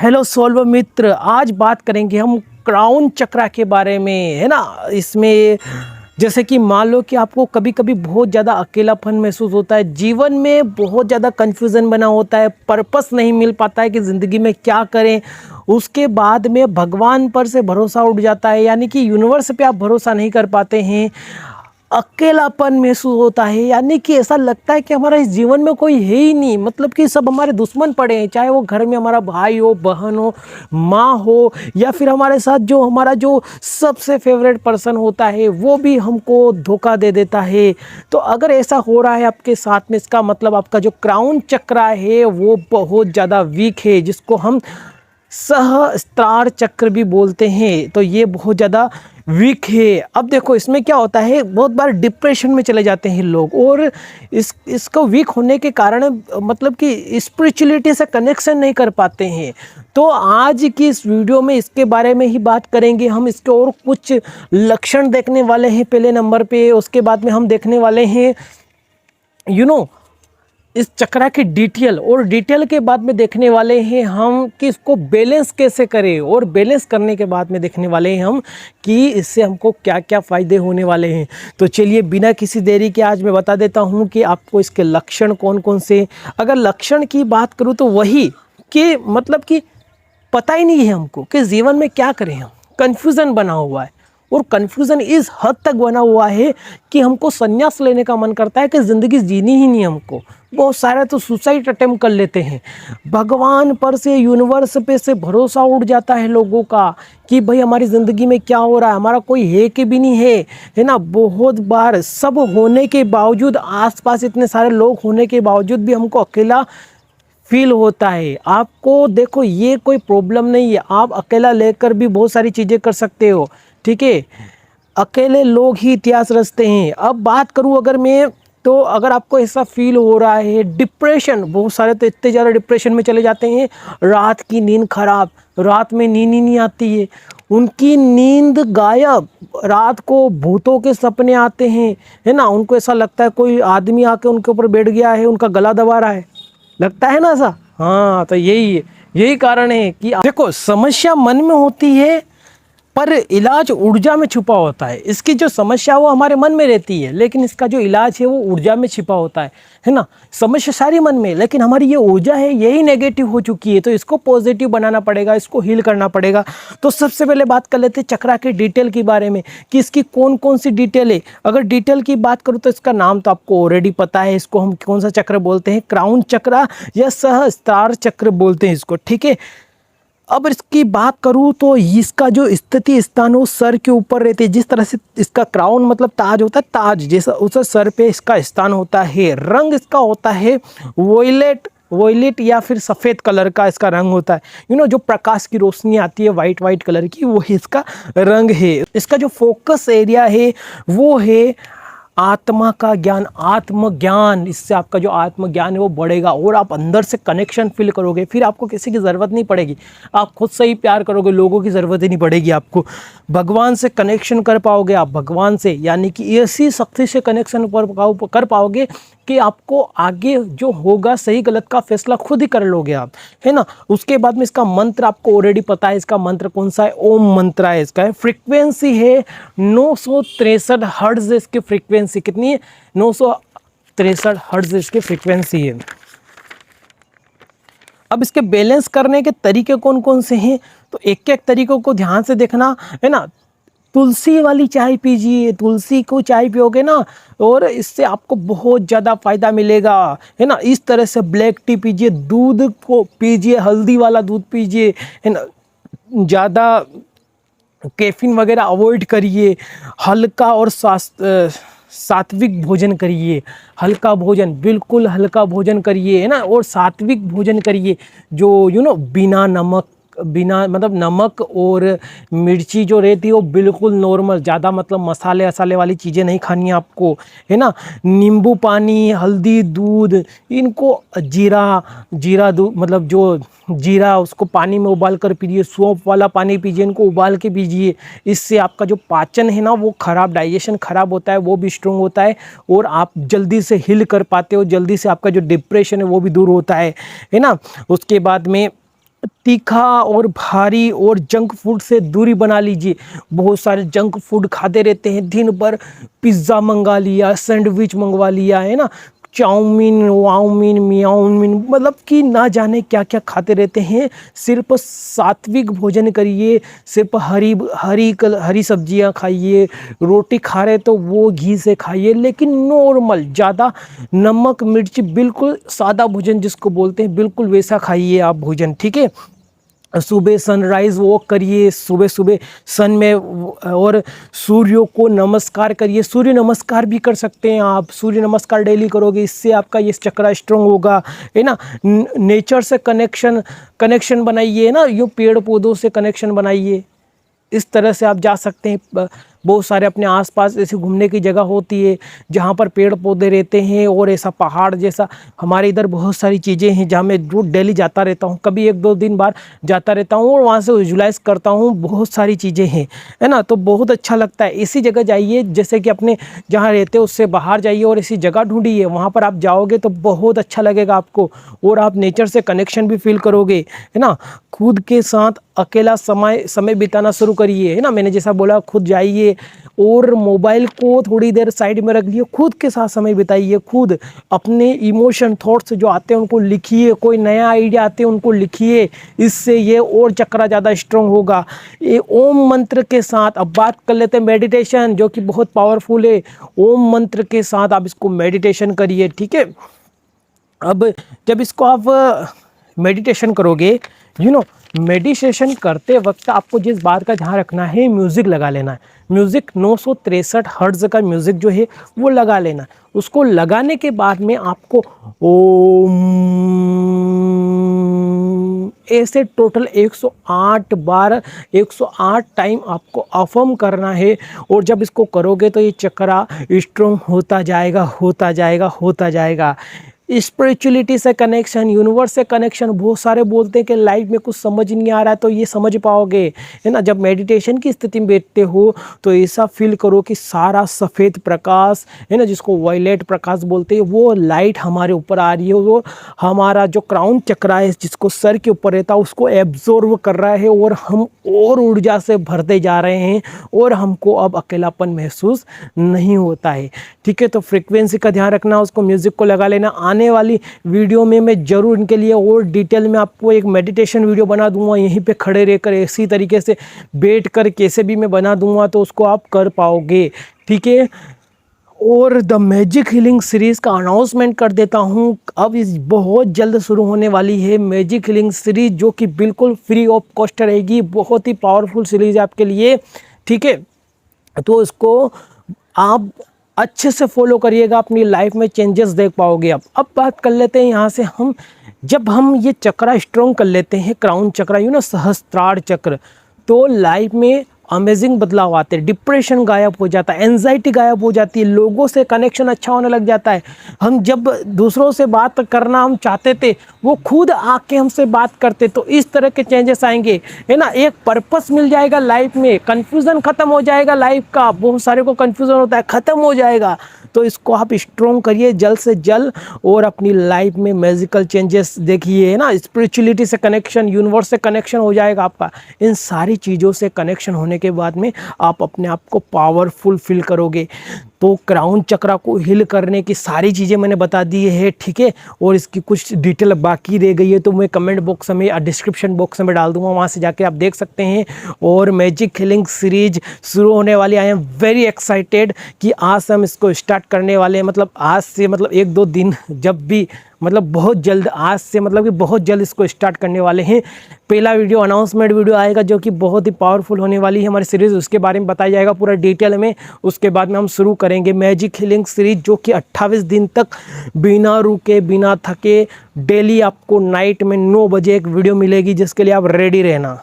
Hello solve मित्र, आज बात करेंगे हम क्राउन चक्रा के बारे में, है ना। इसमें जैसे कि मान लो कि आपको कभी कभी बहुत ज़्यादा अकेलापन महसूस होता है, जीवन में बहुत ज़्यादा कन्फ्यूज़न बना होता है, पर्पस नहीं मिल पाता है कि ज़िंदगी में क्या करें। उसके बाद में भगवान पर से भरोसा उठ जाता है, यानी कि यूनिवर्स पे आप भरोसा नहीं कर पाते हैं। अकेलापन महसूस होता है, यानी कि ऐसा लगता है कि हमारा इस जीवन में कोई है ही नहीं, मतलब कि सब हमारे दुश्मन पड़े हैं, चाहे वो घर में हमारा भाई हो, बहन हो, माँ हो, या फिर हमारे साथ जो हमारा जो सबसे फेवरेट पर्सन होता है वो भी हमको धोखा दे देता है। तो अगर ऐसा हो रहा है आपके साथ में, इसका मतलब आपका जो क्राउन चक्रा है वो बहुत ज़्यादा वीक है, जिसको हम सहस्त्रार चक्र भी बोलते हैं। तो ये बहुत ज़्यादा वीक है। अब देखो इसमें क्या होता है, बहुत बार डिप्रेशन में चले जाते हैं लोग, और इसको वीक होने के कारण मतलब कि स्पिरिचुअलिटी से कनेक्शन नहीं कर पाते हैं। तो आज की इस वीडियो में इसके बारे में ही बात करेंगे हम। इसके और कुछ लक्षण देखने वाले हैं पहले नंबर पे, उसके बाद में हम देखने वाले हैं इस चक्रा की डिटेल, और डिटेल के बाद में देखने वाले हैं हम कि इसको बैलेंस कैसे करें, और बैलेंस करने के बाद में देखने वाले हैं हम कि इससे हमको क्या क्या फ़ायदे होने वाले हैं। तो चलिए बिना किसी देरी के आज मैं बता देता हूं कि आपको इसके लक्षण कौन कौन से। अगर लक्षण की बात करूं तो वही कि मतलब कि पता ही नहीं है हमको कि जीवन में क्या करें, हम कन्फ्यूज़न बना हुआ है, और कन्फ्यूज़न इस हद तक बना हुआ है कि हमको संन्यास लेने का मन करता है कि ज़िंदगी जीनी ही नहीं हमको। बहुत सारे तो सुसाइड अटेम्प्ट कर लेते हैं। भगवान पर से, यूनिवर्स पे से भरोसा उठ जाता है लोगों का कि भाई हमारी ज़िंदगी में क्या हो रहा है, हमारा कोई है कि भी नहीं है ना। बहुत बार सब होने के बावजूद, आसपास इतने सारे लोग होने के बावजूद भी हमको अकेला फील होता है। आपको देखो ये कोई प्रॉब्लम नहीं है, आप अकेला लेकर भी बहुत सारी चीज़ें कर सकते हो, ठीक है। अकेले लोग ही इतिहास रचते हैं। अब बात करूं अगर मैं, तो अगर आपको ऐसा फील हो रहा है, डिप्रेशन, बहुत सारे तो इतने ज़्यादा डिप्रेशन में चले जाते हैं, रात की नींद खराब, रात में नींद ही नहीं आती है, उनकी नींद गायब, रात को भूतों के सपने आते हैं, है ना। उनको ऐसा लगता है कोई आदमी आके उनके ऊपर बैठ गया है, उनका गला दबा रहा है, लगता है ना ऐसा। हाँ, तो यही है, यही कारण है कि देखो समस्या मन में होती है पर इलाज ऊर्जा में छुपा होता है। इसकी जो समस्या वो हमारे मन में रहती है, लेकिन इसका जो इलाज है वो ऊर्जा में छिपा होता है ना। समस्या सारी मन में, लेकिन हमारी ये ऊर्जा है यही नेगेटिव हो चुकी है, तो इसको पॉजिटिव बनाना पड़ेगा, इसको हील करना पड़ेगा। तो सबसे पहले बात कर लेते हैं चक्रा के डिटेल के बारे में कि इसकी कौन कौन सी डिटेल है। अगर डिटेल की बात करूँ तो इसका नाम तो आपको ऑलरेडी पता है, इसको हम कौन सा चक्र बोलते हैं, क्राउन चक्रा या सहस्त्रार चक्र बोलते हैं इसको, ठीक है। अब इसकी बात करूँ तो इसका जो स्थिति स्थान वो सर के ऊपर रहती है। जिस तरह से इसका क्राउन मतलब ताज होता है, ताज जैसा उस सर पे इसका स्थान होता है। रंग इसका होता है वॉयलेट या फिर सफ़ेद कलर का इसका रंग होता है। जो प्रकाश की रोशनी आती है वाइट कलर की, वो इसका रंग है। इसका जो फोकस एरिया है वो है आत्मा का ज्ञान, आत्मज्ञान। इससे आपका जो आत्मज्ञान है वो बढ़ेगा और आप अंदर से कनेक्शन फील करोगे। फिर आपको किसी की ज़रूरत नहीं पड़ेगी, आप खुद से ही प्यार करोगे, लोगों की ज़रूरत ही नहीं पड़ेगी आपको। भगवान से कनेक्शन कर पाओगे आप, भगवान से, यानी कि ऐसी शक्ति से कनेक्शन कर पाओगे कि आपको आगे जो होगा सही गलत का फैसला खुद ही कर लोगे आप, है ना। उसके बाद में इसका मंत्र आपको ऑलरेडी पता है। इसका मंत्र कौन सा है? ओम मंत्र है इसका। फ्रीक्वेंसी है 963 हर्ट्ज। इसकी फ्रीक्वेंसी कितनी है? 963 हर्ट्ज इसकी फ्रीक्वेंसी है। अब इसके बैलेंस करने के तरीके कौन कौन से हैं, तो एक एक तरीकों को ध्यान से देखना, है ना। तुलसी वाली चाय पीजिए, तुलसी को चाय पियोगे ना, और इससे आपको बहुत ज़्यादा फ़ायदा मिलेगा, है ना। इस तरह से ब्लैक टी पीजिए, दूध को पीजिए, हल्दी वाला दूध पीजिए, है ना। ज़्यादा कैफीन वगैरह अवॉइड करिए, हल्का और सात्विक भोजन करिए। हल्का भोजन, बिल्कुल हल्का भोजन करिए, है ना, और सात्विक भोजन करिए जो बिना नमक, बिना मतलब नमक और मिर्ची जो रहती है वो बिल्कुल नॉर्मल, ज़्यादा मतलब मसाले वसाले वाली चीज़ें नहीं खानी है आपको, है ना। नींबू पानी, हल्दी दूध, इनको जीरा दूध मतलब जो जीरा उसको पानी में उबाल कर पीजिए, सौंफ वाला पानी पीजिए, इनको उबाल के पीजिए। इससे आपका जो पाचन है ना वो खराब, डाइजेशन खराब होता है वो भी स्ट्रॉन्ग होता है, और आप जल्दी से हील कर पाते हो, जल्दी से आपका जो डिप्रेशन है वो भी दूर होता है ना। उसके बाद में तीखा और भारी और जंक फूड से दूरी बना लीजिए। बहुत सारे जंक फूड खाते रहते हैं दिन भर, पिज़्ज़ा मंगा लिया, सैंडविच मंगवा लिया, है ना, चाउमीन वाउमीन मियाउमीन, मतलब कि ना जाने क्या क्या खाते रहते हैं। सिर्फ सात्विक भोजन करिए, सिर्फ हरी सब्जियां खाइए, रोटी खा रहे तो वो घी से खाइए, लेकिन नॉर्मल, ज़्यादा नमक मिर्च, बिल्कुल सादा भोजन जिसको बोलते हैं, बिल्कुल वैसा खाइए आप भोजन, ठीक है। सुबह सनराइज़ वॉक करिए, सुबह सुबह सन में, और सूर्य को नमस्कार करिए। सूर्य नमस्कार भी कर सकते हैं आप, सूर्य नमस्कार डेली करोगे, इससे आपका ये चक्रा स्ट्रॉन्ग होगा, है ना। नेचर से कनेक्शन बनाइए ना, यूँ पेड़ पौधों से कनेक्शन बनाइए। इस तरह से आप जा सकते हैं। बहुत सारे अपने आसपास ऐसी घूमने की जगह होती है जहाँ पर पेड़ पौधे रहते हैं, और ऐसा पहाड़ जैसा हमारे इधर बहुत सारी चीज़ें हैं जहाँ मैं रोज डेली जाता रहता हूँ, कभी 1-2 दिन बाद जाता रहता हूँ और वहाँ से विजुलाइज करता हूँ। बहुत सारी चीज़ें हैं, है ना, तो बहुत अच्छा लगता है। इसी जगह जाइए, जैसे कि अपने जहाँ रहते हो उससे बाहर जाइए और ऐसी जगह ढूंढिए, वहाँ पर आप जाओगे तो बहुत अच्छा लगेगा आपको, और आप नेचर से कनेक्शन भी फील करोगे, है ना। खुद के साथ अकेला समय बिताना शुरू करिए, है ना। मैंने जैसा बोला, खुद जाइए और मोबाइल को थोड़ी देर साइड में रख लिए, खुद के साथ समय बिताइए। खुद अपने इमोशन थॉट्स जो आते हैं उनको लिखिए, कोई नया आइडिया आते हैं उनको लिखिए, इससे ये और चक्रा ज़्यादा स्ट्रॉन्ग होगा। ये ओम मंत्र के साथ अब बात कर लेते हैं मेडिटेशन, जो कि बहुत पावरफुल है। ओम मंत्र के साथ आप इसको मेडिटेशन करिए, ठीक है। अब जब इसको आप मेडिटेशन करोगे, मेडिटेशन करते वक्त आपको जिस बात का ध्यान रखना है, म्यूज़िक लगा लेना है। म्यूज़िक 963 हर्ट्ज़ का म्यूज़िक जो है वो लगा लेना है। उसको लगाने के बाद में आपको ओम ऐसे टोटल 108 बार, 108 टाइम आपको अफर्म करना है। और जब इसको करोगे तो ये चक्रा स्ट्रॉन्ग होता जाएगा, होता जाएगा, होता जाएगा। स्पिरिचुअलिटी से कनेक्शन, यूनिवर्स से कनेक्शन, बहुत सारे बोलते हैं कि लाइफ में कुछ समझ नहीं आ रहा है, तो ये समझ पाओगे, है ना। जब मेडिटेशन की स्थिति में बैठते हो तो ऐसा फील करो कि सारा सफ़ेद प्रकाश, है ना, जिसको वायलेट प्रकाश बोलते हैं, वो लाइट हमारे ऊपर आ रही है, वो हमारा जो क्राउन चक्रा है जिसको सर के ऊपर रहता है उसको एब्जॉर्व कर रहा है, और हम और ऊर्जा से भरते जा रहे हैं, और हमको अब अकेलापन महसूस नहीं होता है, ठीक है। तो फ्रीक्वेंसी का ध्यान रखना, उसको म्यूज़िक को लगा लेना। आने वाली वीडियो में मैं ज़रूर इनके लिए और डिटेल में आपको एक मेडिटेशन वीडियो बना दूंगा, यहीं पे खड़े रहकर इसी तरीके से बैठ कर कैसे भी मैं बना दूंगा, तो उसको आप कर पाओगे, ठीक है। और द मैजिक हीलिंग सीरीज़ का अनाउंसमेंट कर देता हूँ, अब इस बहुत जल्द शुरू होने वाली है मैजिक हीलिंग सीरीज़, जो कि बिल्कुल फ्री ऑफ कॉस्ट रहेगी। बहुत ही पावरफुल सीरीज़ है आपके लिए, ठीक है। तो इसको आप अच्छे से फॉलो करिएगा, अपनी लाइफ में चेंजेस देख पाओगे। अब बात कर लेते हैं यहाँ से हम, जब हम ये चक्रा स्ट्रॉन्ग कर लेते हैं, क्राउन चक्रा, सहस्त्रार चक्र, तो लाइफ में अमेजिंग बदलाव आते हैं। डिप्रेशन गायब हो जाता है, एंजाइटी गायब हो जाती है, लोगों से कनेक्शन अच्छा होने लग जाता है। हम जब दूसरों से बात करना हम चाहते थे, वो खुद आके हमसे बात करते, तो इस तरह के चेंजेस आएंगे, है ना। एक पर्पस मिल जाएगा लाइफ में, कन्फ्यूज़न ख़त्म हो जाएगा लाइफ का, बहुत सारे को कन्फ्यूज़न होता है, ख़त्म हो जाएगा। तो इसको आप स्ट्रॉन्ग करिए जल्द से जल्द, और अपनी लाइफ में मैजिकल चेंजेस देखिए, है ना। स्पिरिचुअलिटी से कनेक्शन, यूनिवर्स से कनेक्शन हो जाएगा आपका। इन सारी चीज़ों से कनेक्शन होने के बाद में आप अपने आप को पावरफुल फील करोगे। तो क्राउन चक्रा को हील करने की सारी चीज़ें मैंने बता दी है, ठीक है। और इसकी कुछ डिटेल बाकी रह गई है तो मैं कमेंट बॉक्स में या डिस्क्रिप्शन बॉक्स में डाल दूंगा, वहाँ से जाके आप देख सकते हैं। और मैजिक हीलिंग सीरीज शुरू होने वाली, आई एम वेरी एक्साइटेड कि आज से हम इसको स्टार्ट करने वाले हैं। मतलब आज से, मतलब 1-2 दिन, जब भी, मतलब बहुत जल्द, आज से मतलब कि बहुत जल्द इसको स्टार्ट करने वाले हैं। पहला वीडियो अनाउंसमेंट वीडियो आएगा जो कि बहुत ही पावरफुल होने वाली है हमारी सीरीज़, उसके बारे में बताया जाएगा पूरा डिटेल में। उसके बाद में हम शुरू करेंगे मैजिक हीलिंग सीरीज, जो कि 28 दिन तक बिना रुके, बिना थके, डेली आपको नाइट में 9 बजे एक वीडियो मिलेगी, जिसके लिए आप रेडी रहना,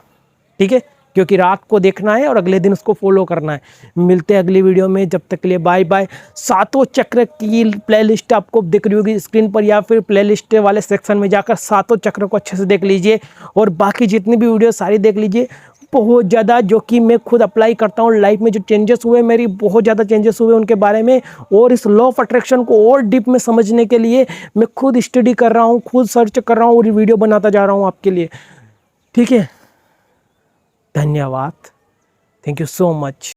ठीक है, क्योंकि रात को देखना है और अगले दिन उसको फॉलो करना है। मिलते हैं अगली वीडियो में, जब तक के लिए बाय बाय। सातों चक्र की प्लेलिस्ट आपको दिख रही होगी स्क्रीन पर, या फिर प्लेलिस्ट वाले सेक्शन में जाकर सातों चक्र को अच्छे से देख लीजिए, और बाकी जितनी भी वीडियो सारी देख लीजिए। बहुत ज़्यादा, जो कि मैं खुद अप्लाई करता हूँ लाइफ में, जो चेंजेस हुए मेरी, बहुत ज़्यादा चेंजेस हुए उनके बारे में। और इस लॉ ऑफ अट्रैक्शन को और डीप में समझने के लिए मैं खुद स्टडी कर रहा हूँ, खुद सर्च कर रहा हूँ और वीडियो बनाता जा रहा हूँ आपके लिए। ठीक है, धन्यवाद, थैंक यू सो मच।